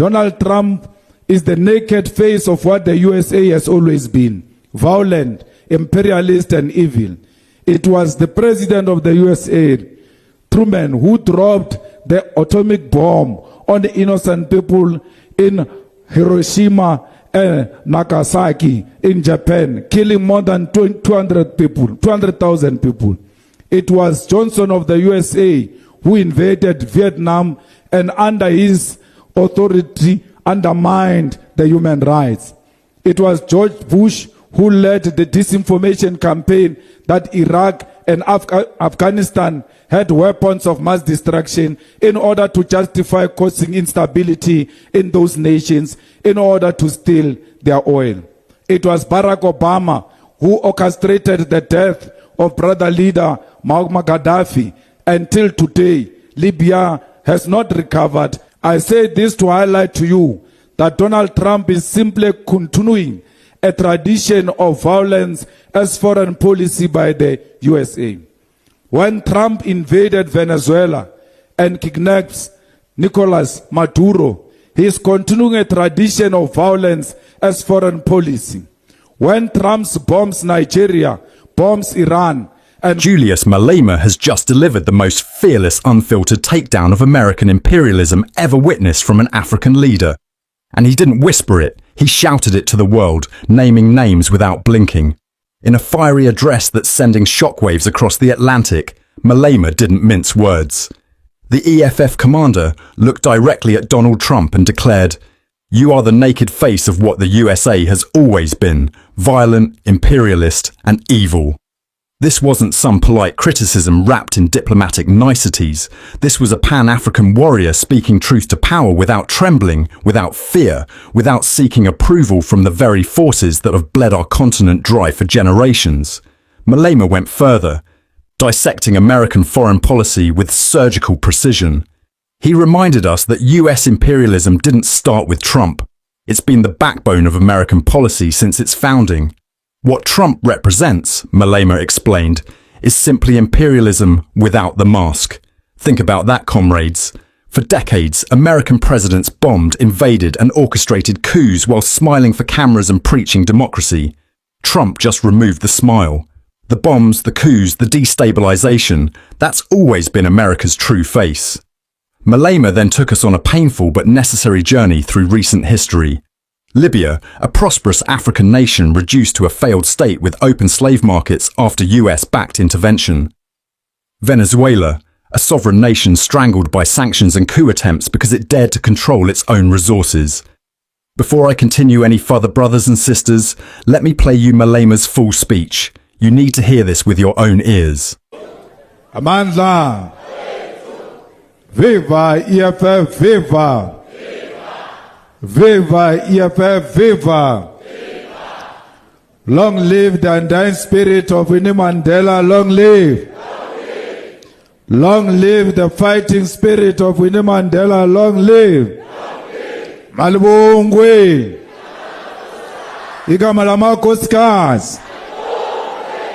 Donald Trump is the naked face of what the USA has always been: violent, imperialist, and evil. It was the president of the USA, Truman, who dropped the atomic bomb on the innocent people in Hiroshima and Nagasaki in Japan, killing more than 200,000 people. It was Johnson of the USA who invaded Vietnam and under his authority undermined the human rights. It was George Bush who led the disinformation campaign that Iraq and Afghanistan had weapons of mass destruction in order to justify causing instability in those nations in order to steal their oil. It was Barack Obama who orchestrated the death of brother leader Muammar Gaddafi. Until today, Libya has not recovered. I say this to highlight to you that Donald Trump is simply continuing a tradition of violence as foreign policy by the USA. When Trump invaded Venezuela and kidnaps Nicolas Maduro, he is continuing a tradition of violence as foreign policy. When Trump bombs Nigeria, bombs Iran, and Julius Malema has just delivered the most fearless, unfiltered takedown of American imperialism ever witnessed from an African leader. And he didn't whisper it, he shouted it to the world, naming names without blinking. In a fiery address that's sending shockwaves across the Atlantic, Malema didn't mince words. The EFF commander looked directly at Donald Trump and declared, "You are the naked face of what the USA has always been, violent, imperialist, and evil." This wasn't some polite criticism wrapped in diplomatic niceties. This was a Pan-African warrior speaking truth to power without trembling, without fear, without seeking approval from the very forces that have bled our continent dry for generations. Malema went further, dissecting American foreign policy with surgical precision. He reminded us that US imperialism didn't start with Trump. It's been the backbone of American policy since its founding. What Trump represents, Malema explained, is simply imperialism without the mask. Think about that, comrades. For decades, American presidents bombed, invaded, and orchestrated coups while smiling for cameras and preaching democracy. Trump just removed the smile. The bombs, the coups, the destabilization, that's always been America's true face. Malema then took us on a painful but necessary journey through recent history. Libya, a prosperous African nation reduced to a failed state with open slave markets after US-backed intervention. Venezuela, a sovereign nation strangled by sanctions and coup attempts because it dared to control its own resources. Before I continue any further, brothers and sisters, let me play you Malema's full speech. You need to hear this with your own ears. Amandla! Viva EFF, viva! Viva EFF, viva! Long live the undying spirit of Winnie Mandela, long live! Long live the fighting spirit of Winnie Mandela, long live! Malibongwe! Igama lamakosikazi!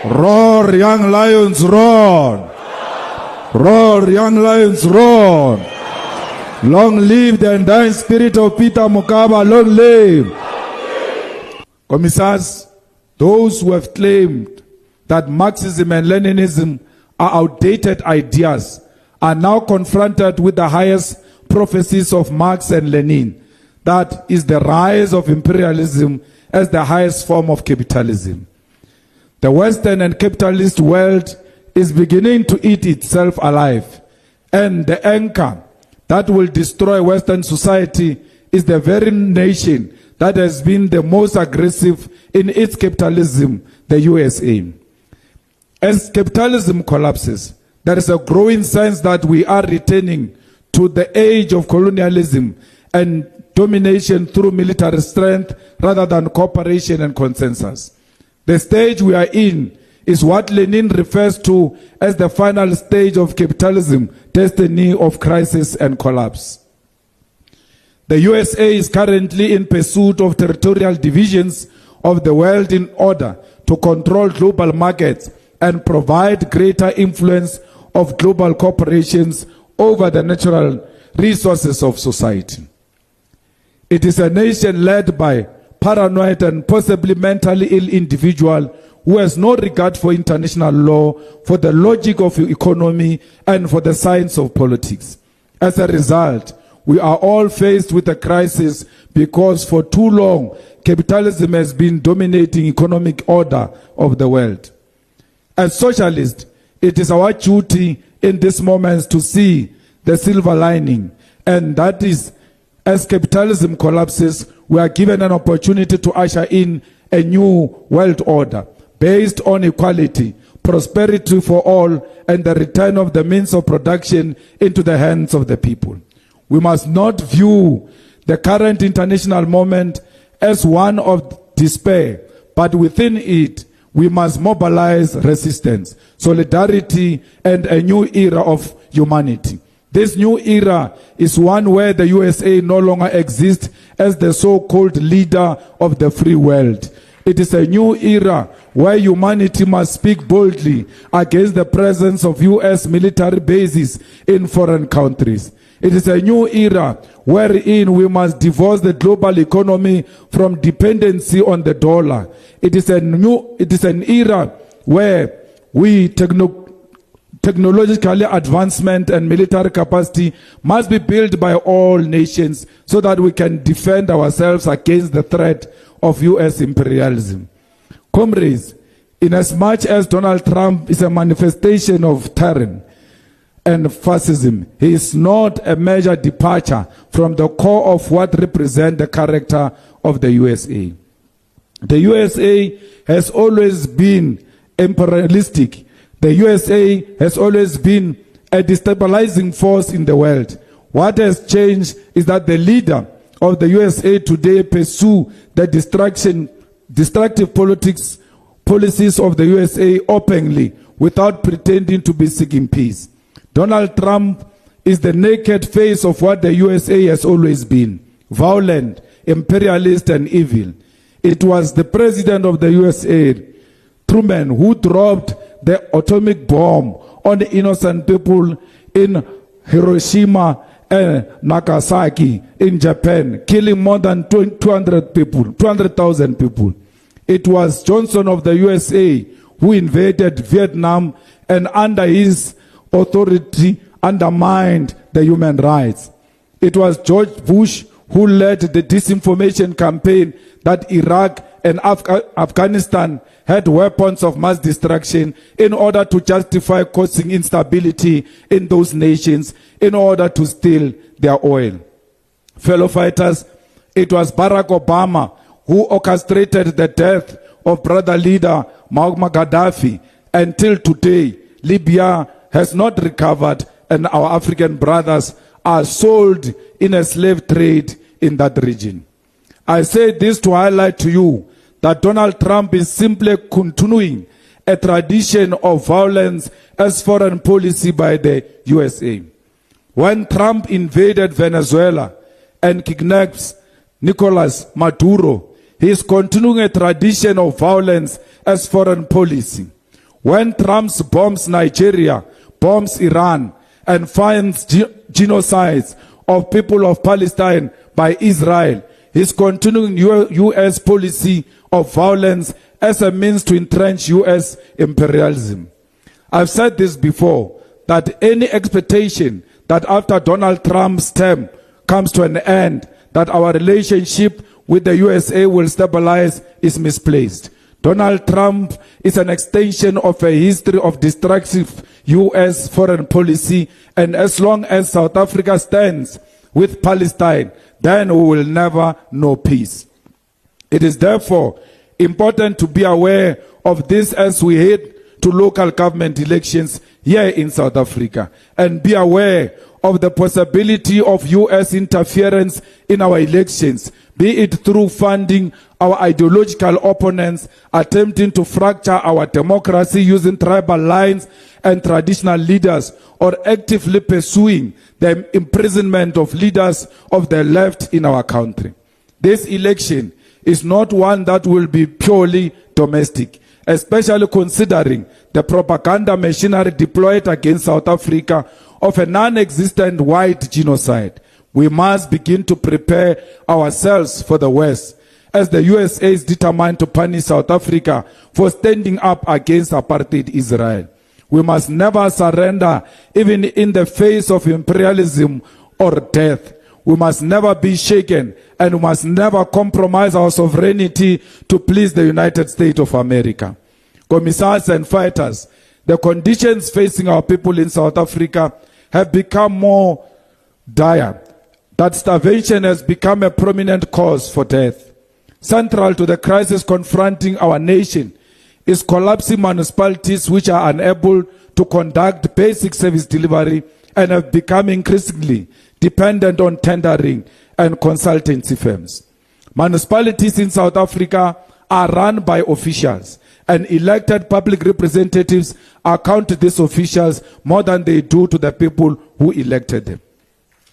Roar, young lions, roar! Roar, young lions, roar! Long live the undying spirit of Peter Mokaba, long live! Commissars, those who have claimed that Marxism and Leninism are outdated ideas are now confronted with the highest prophecies of Marx and Lenin. That is the rise of imperialism as the highest form of capitalism. The Western and capitalist world is beginning to eat itself alive, and the anchor that will destroy Western society is the very nation that has been the most aggressive in its capitalism, the USA. As capitalism collapses, there is a growing sense that we are returning to the age of colonialism and domination through military strength rather than cooperation and consensus. The stage we are in is what Lenin refers to as the final stage of capitalism, destiny of crisis and collapse. The USA is currently in pursuit of territorial divisions of the world in order to control global markets and provide greater influence of global corporations over the natural resources of society. It is a nation led by paranoid and possibly mentally ill individual who has no regard for international law, for the logic of economy, and for the science of politics. As a result, we are all faced with a crisis because for too long, capitalism has been dominating economic order of the world. As socialists, it is our duty in this moment to see the silver lining, and that is, as capitalism collapses, we are given an opportunity to usher in a new world order based on equality, prosperity for all, and the return of the means of production into the hands of the people. We must not view the current international moment as one of despair, but within it, we must mobilize resistance, solidarity, and a new era of humanity. This new era is one where the USA no longer exists as the so-called leader of the free world. It is a new era where humanity must speak boldly against the presence of US military bases in foreign countries. It is a new era wherein we must divorce the global economy from dependency on the dollar. It is an era where we technological advancement and military capacity must be built by all nations so that we can defend ourselves against the threat of US imperialism. Comrades, inasmuch as Donald Trump is a manifestation of tyranny and fascism, he is not a major departure from the core of what represents the character of the USA. The USA has always been imperialistic. The USA has always been a destabilizing force in the world. What has changed is that the leader of the USA today pursue the destructive policies of the USA openly without pretending to be seeking peace. Donald Trump is the naked face of what the USA has always been: violent, imperialist, and evil. It was the president of the USA, Truman, who dropped the atomic bomb on the innocent people in Hiroshima and Nagasaki in Japan, killing more than 200,000 people. It was Johnson of the USA who invaded Vietnam and under his authority undermined the human rights. It was George Bush who led the disinformation campaign that Iraq and Afghanistan had weapons of mass destruction in order to justify causing instability in those nations in order to steal their oil. Fellow fighters, it was Barack Obama who orchestrated the death of brother leader Muammar Gaddafi. Until today, Libya has not recovered and our African brothers are sold in a slave trade in that region. I say this to highlight to you that Donald Trump is simply continuing a tradition of violence as foreign policy by the USA. When Trump invaded Venezuela and kidnaps Nicolas Maduro, he is continuing a tradition of violence as foreign policy. When Trump bombs Nigeria, bombs Iran, and finds genocides of people of Palestine by Israel, he is continuing U.S. policy of violence as a means to entrench U.S. imperialism. I've said this before, that any expectation that after Donald Trump's term comes to an end, that our relationship with the USA will stabilize is misplaced. Donald Trump is an extension of a history of destructive U.S. foreign policy, and as long as South Africa stands with Palestine, then we will never know peace. It is therefore important to be aware of this as we head to local government elections here in South Africa, and be aware of the possibility of U.S. interference in our elections, be it through funding our ideological opponents, attempting to fracture our democracy using tribal lines and traditional leaders, or actively pursuing the imprisonment of leaders of the left in our country. This election is not one that will be purely domestic, especially considering the propaganda machinery deployed against South Africa of a non-existent white genocide. We must begin to prepare ourselves for the West, as the USA is determined to punish South Africa for standing up against apartheid Israel. We must never surrender, even in the face of imperialism or death. We must never be shaken, and we must never compromise our sovereignty to please the United States of America. Commissars and fighters, the conditions facing our people in South Africa have become more dire. That starvation has become a prominent cause for death. Central to the crisis confronting our nation is collapsing municipalities which are unable to conduct basic service delivery and have become increasingly dependent on tendering and consultancy firms. Municipalities in South Africa are run by officials, and elected public representatives account to these officials more than they do to the people who elected them.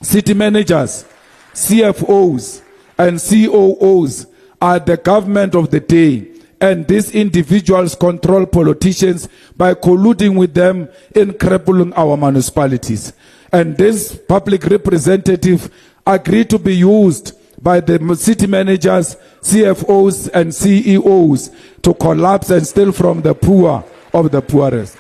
City managers, CFOs, and COOs are the government of the day, and these individuals control politicians by colluding with them in crippling our municipalities. And these public representatives agree to be used by the city managers, CFOs, and CEOs to collapse and steal from the poor of the poorest.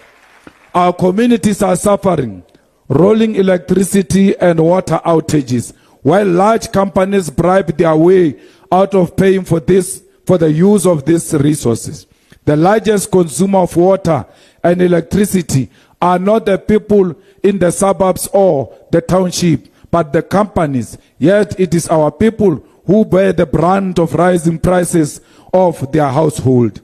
Our communities are suffering rolling electricity and water outages, while large companies bribe their way out of paying for the use of these resources. The largest consumer of water and electricity are not the people in the suburbs or the township, but the companies. Yet it is our people who bear the brunt of rising prices of their household.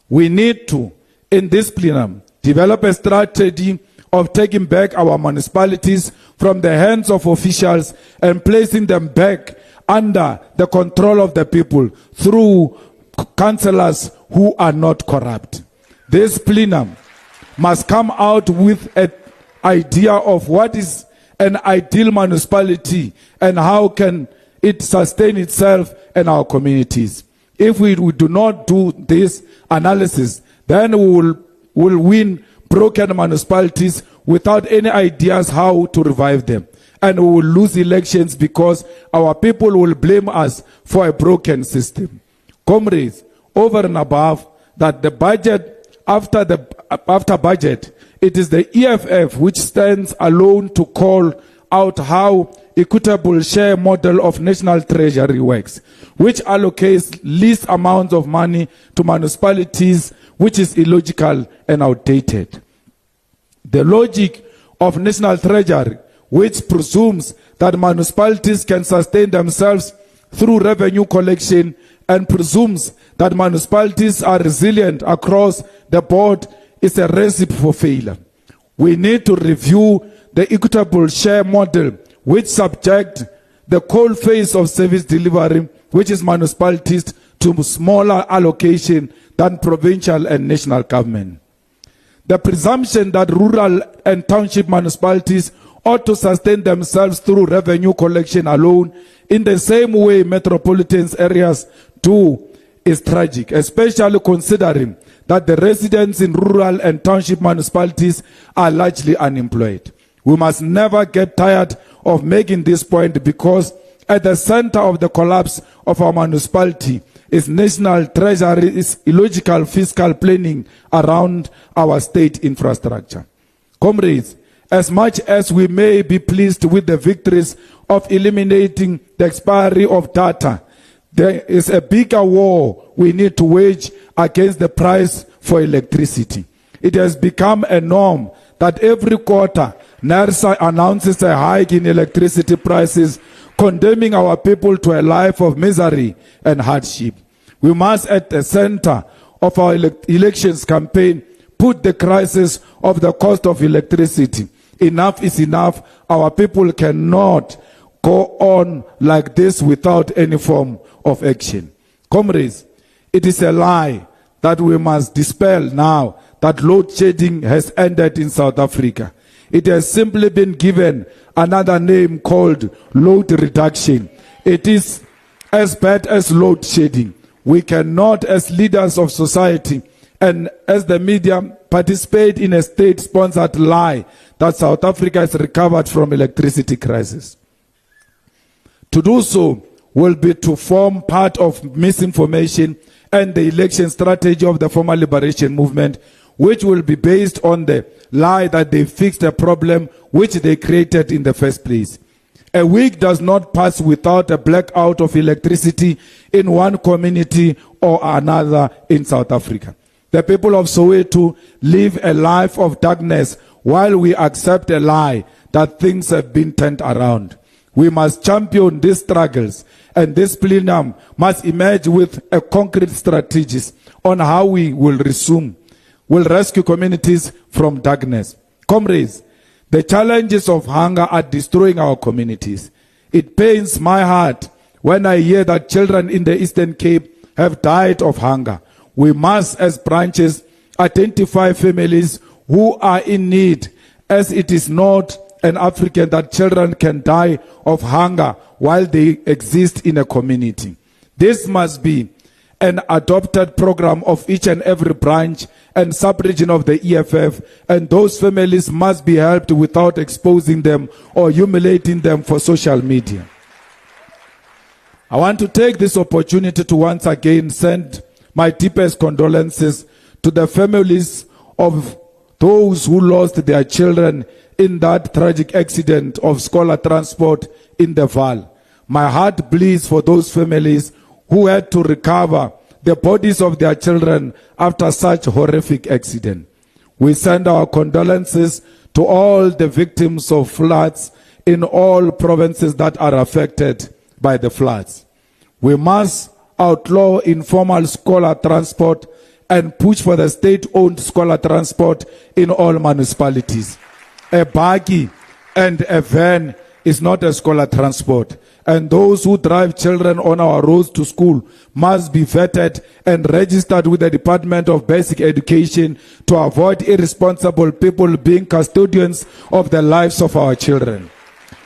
We need to, in this plenum, develop a strategy of taking back our municipalities from the hands of officials and placing them back under the control of the people through councillors who are not corrupt. This plenum must come out with an idea of what is an ideal municipality and how can it sustain itself and our communities. If we do not do this analysis, then we will win broken municipalities without any ideas how to revive them. And we will lose elections because our people will blame us for a broken system. Comrades, over and above that, the budget, after budget, it is the EFF which stands alone to call out how equitable share model of national treasury works, which allocates least amounts of money to municipalities, which is illogical and outdated. The logic of national treasury, which presumes that municipalities can sustain themselves through revenue collection and presumes that municipalities are resilient across the board, is a recipe for failure. We need to review the equitable share model, which subject the coal face of service delivery, which is municipalities, to smaller allocation than provincial and national government. The presumption that rural and township municipalities ought to sustain themselves through revenue collection alone in the same way metropolitan areas do is tragic, especially considering that the residents in rural and township municipalities are largely unemployed. We must never get tired of making this point, because at the center of the collapse of our municipality is national treasury, is illogical fiscal planning around our state infrastructure. Comrades, as much as we may be pleased with the victories of eliminating the expiry of data, there is a bigger war we need to wage against the price for electricity. It has become a norm that every quarter NERSA announces a hike in electricity prices, condemning our people to a life of misery and hardship. We must, at the center of our elections campaign, put the crisis of the cost of electricity. Enough is enough. Our people cannot go on like this without any form of action. Comrades, it is a lie that we must dispel now that load shedding has ended in South Africa. It has simply been given another name called load reduction. It is as bad as load shedding. We cannot, as leaders of society and as the media, participate in a state-sponsored lie that South Africa has recovered from electricity crisis. To do so will be to form part of misinformation and the election strategy of the former liberation movement, which will be based on the lie that they fixed a problem which they created in the first place. A week does not pass without a blackout of electricity in one community or another in South Africa. The people of Soweto live a life of darkness while we accept a lie that things have been turned around. We must champion these struggles, and this plenum must emerge with a concrete strategies on how we will rescue communities from darkness. Comrades, the challenges of hunger are destroying our communities. It pains my heart when I hear that children in the Eastern Cape have died of hunger. We must, as branches, identify families who are in need, as it is not an African that children can die of hunger while they exist in a community. This must be an adopted program of each and every branch and sub-region of the EFF, and those families must be helped without exposing them or humiliating them for social media. I want to take this opportunity to once again send my deepest condolences to the families of those who lost their children in that tragic accident of scholar transport in the Vaal. My heart bleeds for those families who had to recover the bodies of their children after such horrific accident. We send our condolences to all the victims of floods in all provinces that are affected by the floods. We must outlaw informal scholar transport and push for the state-owned scholar transport in all municipalities. A buggy and a van is not a scholar transport, and those who drive children on our roads to school must be vetted and registered with the Department of Basic Education to avoid irresponsible people being custodians of the lives of our children.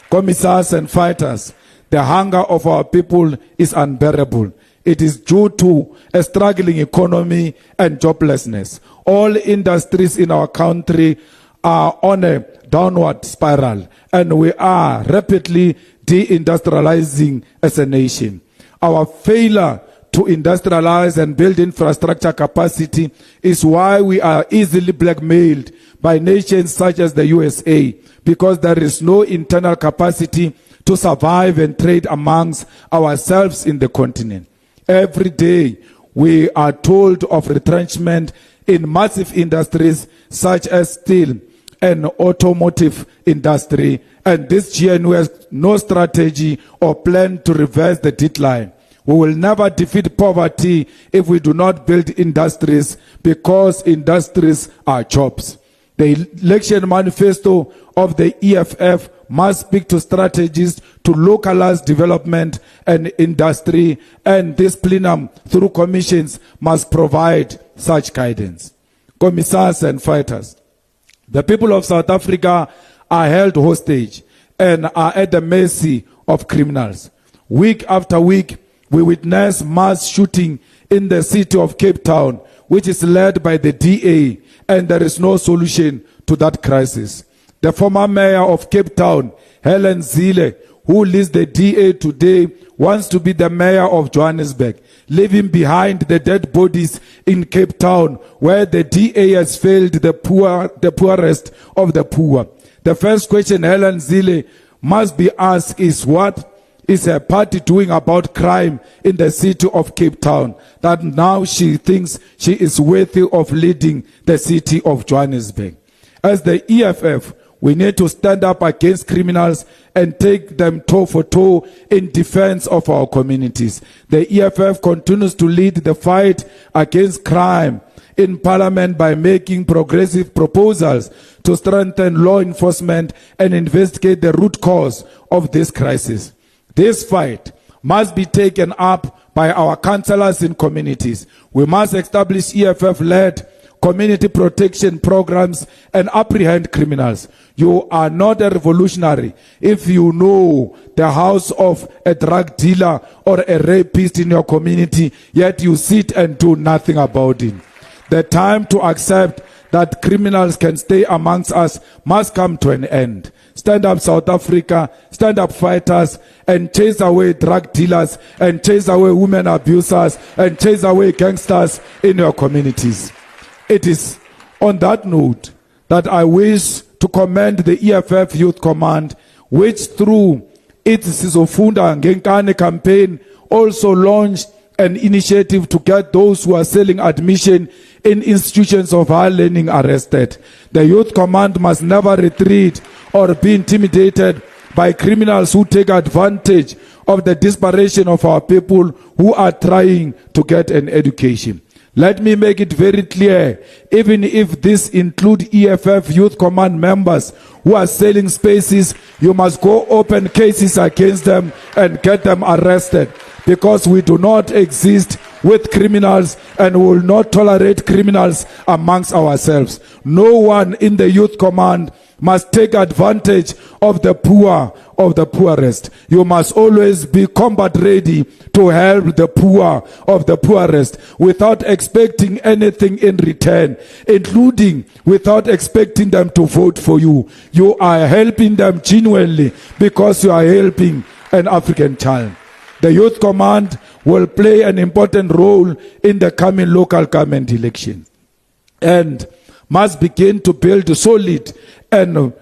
Commissars and fighters, the hunger of our people is unbearable. It is due to a struggling economy and joblessness. All industries in our country are on a downward spiral, and we are rapidly deindustrializing as a nation. Our failure to industrialize and build infrastructure capacity is why we are easily blackmailed by nations such as the USA, because there is no internal capacity to survive and trade amongst ourselves in the continent. Every day we are told of retrenchment in massive industries such as steel and automotive industry, and this GNU has no strategy or plan to reverse the decline. We will never defeat poverty if we do not build industries, because industries are jobs. The election manifesto of the EFF must speak to strategies to localize development and industry, and this plenum through commissions must provide such guidance. Commissars and fighters, the people of South Africa are held hostage and are at the mercy of criminals. Week after week, we witness mass shooting in the city of Cape Town, which is led by the DA, and there is no solution to that crisis. The former mayor of Cape Town, Helen Zille, who leads the DA today, wants to be the mayor of Johannesburg, leaving behind the dead bodies in Cape Town, where the DA has failed the poorest of the poor. The first question Helen Zille must be asked is, what is her party doing about crime in the city of Cape Town, that now she thinks she is worthy of leading the city of Johannesburg? As the EFF, we need to stand up against criminals and take them toe for toe in defense of our communities. The EFF continues to lead the fight against crime in Parliament by making progressive proposals to strengthen law enforcement and investigate the root cause of this crisis. This fight must be taken up by our councillors in communities. We must establish EFF-led community protection programs and apprehend criminals. You are not a revolutionary if you know the house of a drug dealer or a rapist in your community, yet you sit and do nothing about it. The time to accept that criminals can stay amongst us must come to an end. Stand Up South Africa, Stand Up Fighters, and chase away drug dealers, and chase away women abusers, and chase away gangsters in your communities. It is on that note that I wish to commend the EFF Youth Command, which through its Sizofunda Ngenkane campaign also launched an initiative to get those who are selling admission in institutions of higher learning arrested. The Youth Command must never retreat or be intimidated by criminals who take advantage of the desperation of our people who are trying to get an education. Let me make it very clear, even if this include EFF Youth Command members who are selling spaces, you must go open cases against them and get them arrested, because we do not exist with criminals and will not tolerate criminals amongst ourselves. No one in the Youth Command must take advantage of the poor, of the poorest. You must always be combat ready to help the poor of the poorest without expecting anything in return, including without expecting them to vote for you. You are helping them genuinely because you are helping an African child. The Youth Command will play an important role in the coming local government elections and must begin to build solid and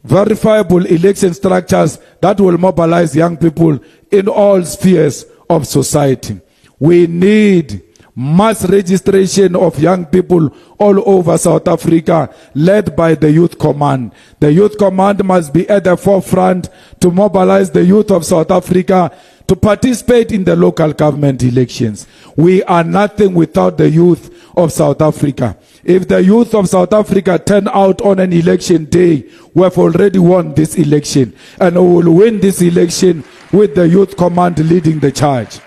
verifiable election structures that will mobilize young people in all spheres of society. We need mass registration of young people all over South Africa, led by the Youth Command. The Youth Command must be at the forefront to mobilize the youth of South Africa to participate in the local government elections. We are nothing without the youth of South Africa. If the youth of South Africa turn out on an election day, we have already won this election, and we will win this election with the Youth Command leading the charge.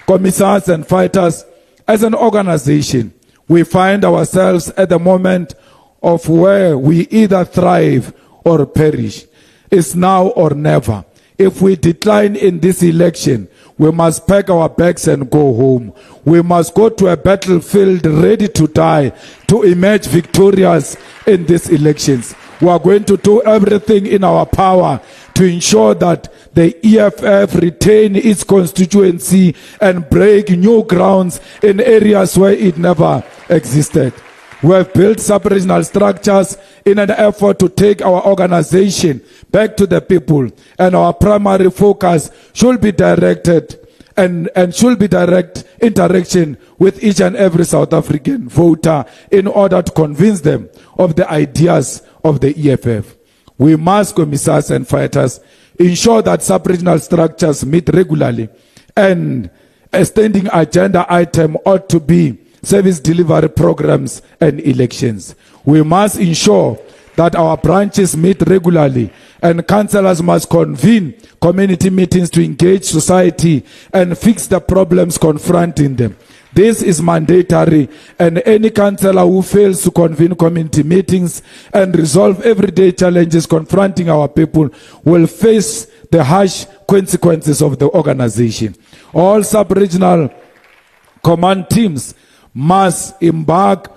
Commissars and fighters, as an organization, we find ourselves at the moment of where we either thrive or perish. It's now or never. If we decline in this election, we must pack our bags and go home. We must go to a battlefield ready to die to emerge victorious in these elections. We are going to do everything in our power to ensure that the EFF retain its constituency and break new grounds in areas where it never existed. We have built sub-regional structures in an effort to take our organization back to the people, and our primary focus should be directed and should be direct interaction with each and every South African voter in order to convince them of the ideas of the EFF. We must, commissars and fighters, ensure that sub-regional structures meet regularly, and a standing agenda item ought to be service delivery programs and elections. We must ensure that our branches meet regularly, and councillors must convene community meetings to engage society and fix the problems confronting them. This is mandatory, and any councillor who fails to convene community meetings and resolve everyday challenges confronting our people will face the harsh consequences of the organization. All sub-regional command teams must embark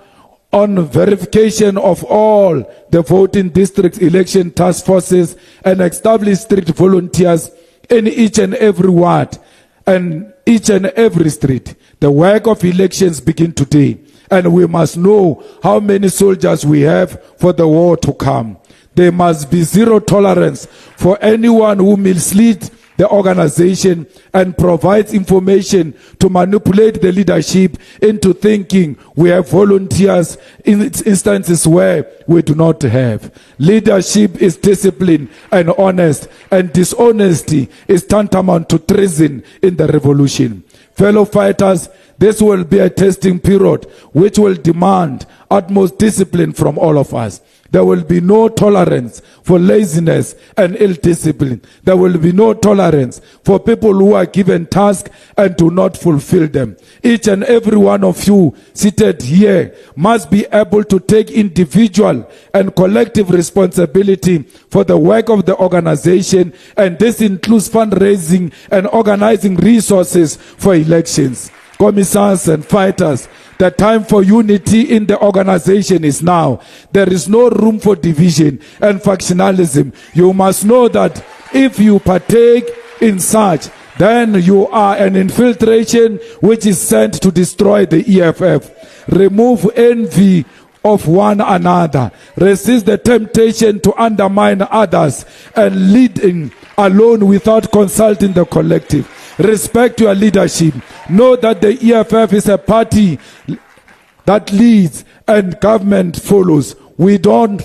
on verification of all the voting district election task forces and establish strict volunteers in each and every ward and each and every street. The work of elections begin today, and we must know how many soldiers we have for the war to come. There must be zero tolerance for anyone who misleads the organization and provides information to manipulate the leadership into thinking we have volunteers in instances where we do not have. Leadership is disciplined and honest, and dishonesty is tantamount to treason in the revolution. Fellow fighters, this will be a testing period which will demand utmost discipline from all of us. There will be no tolerance for laziness and ill discipline. There will be no tolerance for people who are given tasks and do not fulfill them. Each and every one of you seated here must be able to take individual and collective responsibility for the work of the organization, and this includes fundraising and organizing resources for elections. Commissars and fighters, The time for unity in the organization is now. There is no room for division and factionalism. You must know that if you partake in such, then you are an infiltration which is sent to destroy the EFF. Remove envy of one another. Resist the temptation to undermine others and leading alone without consulting the collective. Respect your leadership. Know that the EFF is a party that leads and government follows. We don't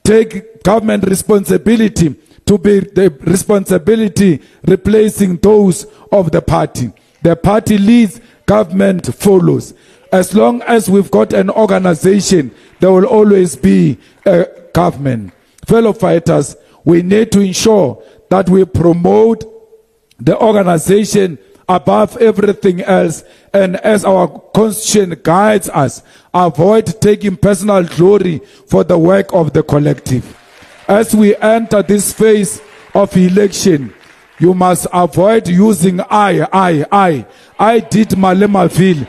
take government responsibility to be the responsibility replacing those of the party. The party leads, government follows. As long as we've got an organization, there will always be a government. Fellow fighters, we need to ensure that we promote the organization above everything else, and as our constitution guides us, avoid taking personal glory for the work of the collective. As we enter this phase of election, you must avoid using I did Malemaville.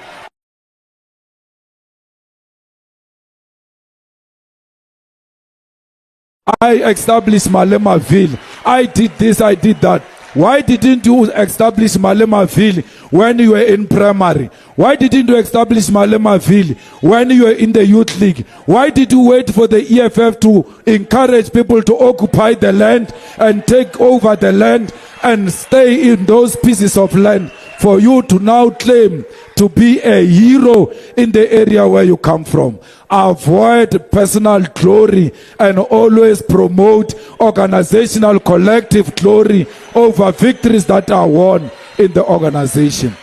I established Malemaville. I did this, I did that. Why didn't you establish Malemaville when you were in primary? Why didn't you establish Malemaville when you were in the youth league? Why did you wait for the EFF to encourage people to occupy the land and take over the land and stay in those pieces of land for you to now claim to be a hero in the area where you come from? Avoid personal glory and always promote organizational collective glory over victories that are won in the organization.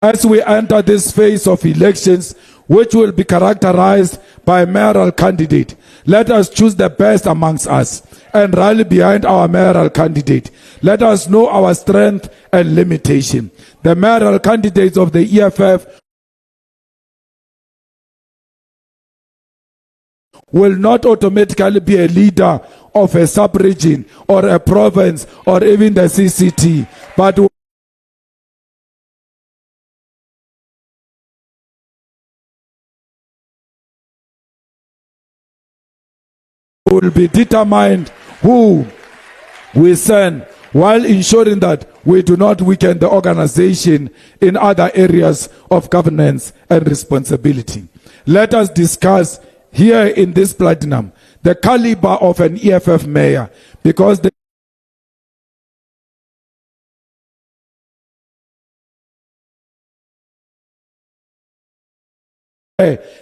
As we enter this phase of elections, which will be characterized by a mayoral candidate, let us choose the best amongst us and rally behind our mayoral candidate. Let us know our strength and limitation. The mayoral candidates of the EFF will not automatically be a leader of a sub-region or a province or even the CCT, but will be determined who we send, while ensuring that we do not weaken the organization in other areas of governance and responsibility. Let us discuss here in this platinum the caliber of an EFF mayor, because the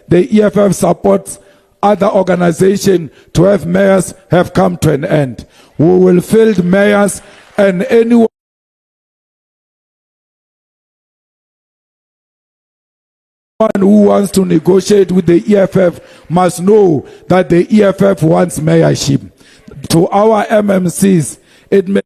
EFF supports other organizations to have mayors have come to an end. We will field mayors, and anyone who wants to negotiate with the EFF must know that the EFF wants mayorship. To our MMCs, it may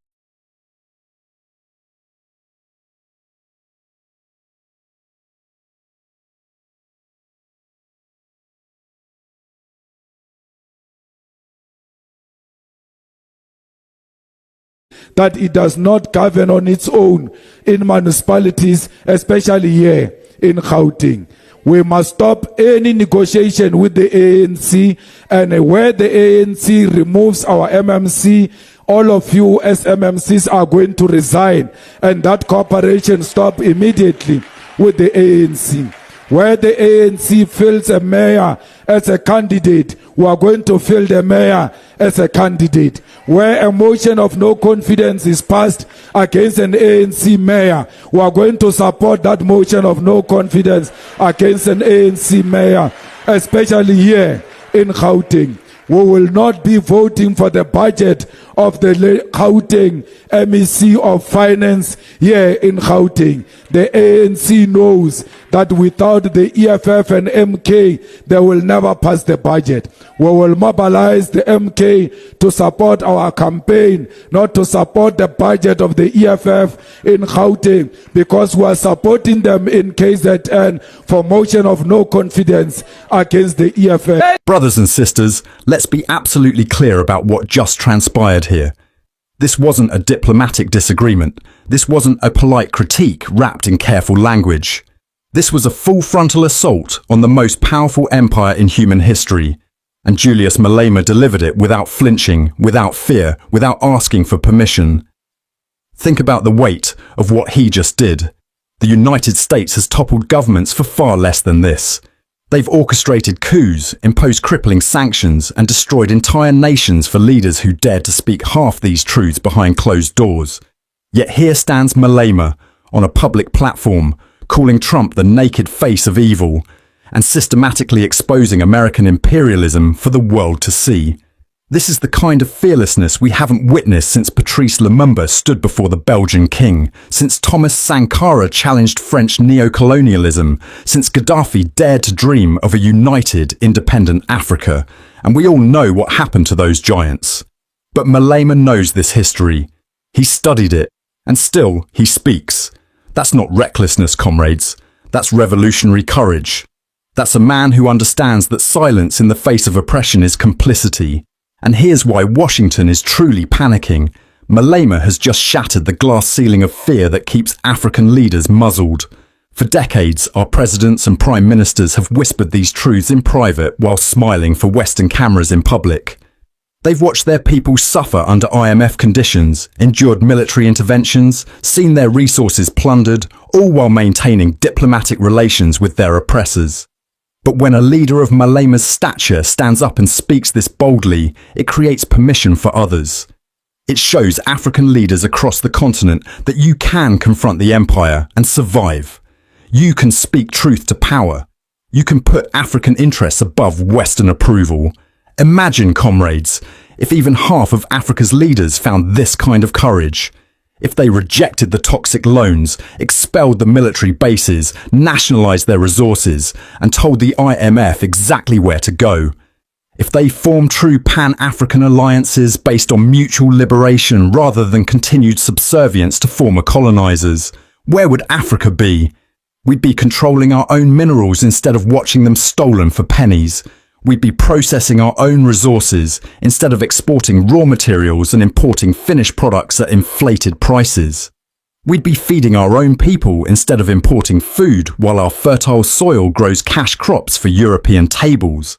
that it does not govern on its own in municipalities, especially here in Gauteng. We must stop any negotiation with the ANC, and where the ANC removes our MMC, all of you as MMCs are going to resign, and that cooperation stop immediately with the ANC. Where the ANC fields a mayor as a candidate, we are going to field the mayor as a candidate. Where a motion of no confidence is passed against an ANC mayor, we are going to support that motion of no confidence against an ANC mayor, especially here in Gauteng. We will not be voting for the budget of the Gauteng MEC of Finance here in Gauteng. The ANC knows that without the EFF and MK, they will never pass the budget. We will mobilize the MK to support our campaign, not to support the budget of the EFF in Gauteng, because we are supporting them in KZN for motion of no confidence against the EFF. Brothers and sisters, let's be absolutely clear about what just transpired here. This wasn't a diplomatic disagreement. This wasn't a polite critique wrapped in careful language. This was a full frontal assault on the most powerful empire in human history. And Julius Malema delivered it without flinching, without fear, without asking for permission. Think about the weight of what he just did. The United States has toppled governments for far less than this. They've orchestrated coups, imposed crippling sanctions, and destroyed entire nations for leaders who dared to speak half these truths behind closed doors. Yet here stands Malema on a public platform, calling Trump the naked face of evil, and systematically exposing American imperialism for the world to see. This is the kind of fearlessness we haven't witnessed since Patrice Lumumba stood before the Belgian king, since Thomas Sankara challenged French neocolonialism, since Gaddafi dared to dream of a united, independent Africa. And we all know what happened to those giants. But Malema knows this history. He studied it, and still he speaks. That's not recklessness, comrades. That's revolutionary courage. That's a man who understands that silence in the face of oppression is complicity. And here's why Washington is truly panicking. Malema has just shattered the glass ceiling of fear that keeps African leaders muzzled. For decades, our presidents and prime ministers have whispered these truths in private while smiling for Western cameras in public. They've watched their people suffer under IMF conditions, endured military interventions, seen their resources plundered, all while maintaining diplomatic relations with their oppressors. But when a leader of Malema's stature stands up and speaks this boldly, it creates permission for others. It shows African leaders across the continent that you can confront the empire and survive. You can speak truth to power. You can put African interests above Western approval. Imagine, comrades, if even half of Africa's leaders found this kind of courage. If they rejected the toxic loans, expelled the military bases, nationalized their resources, and told the IMF exactly where to go. If they formed true Pan-African alliances based on mutual liberation rather than continued subservience to former colonizers, where would Africa be? We'd be controlling our own minerals instead of watching them stolen for pennies. We'd be processing our own resources instead of exporting raw materials and importing finished products at inflated prices. We'd be feeding our own people instead of importing food while our fertile soil grows cash crops for European tables.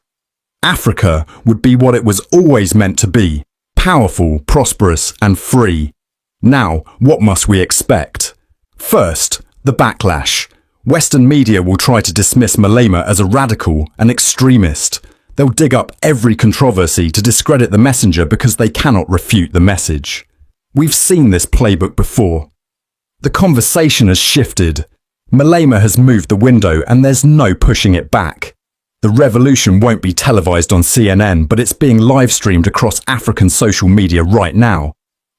Africa would be what it was always meant to be: powerful, prosperous, and free. Now, what must we expect? First, the backlash. Western media will try to dismiss Malema as a radical, an extremist. They'll dig up every controversy to discredit the messenger because they cannot refute the message. We've seen this playbook before. The conversation has shifted. Malema has moved the window and there's no pushing it back. The revolution won't be televised on CNN, but it's being live-streamed across African social media right now.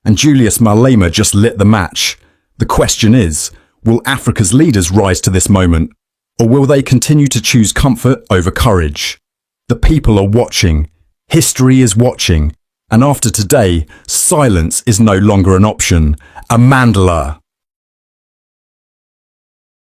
And Julius Malema just lit the match. The question is, will Africa's leaders rise to this moment? Or will they continue to choose comfort over courage? The people are watching. History is watching. And after today, silence is no longer an option. A Mandala.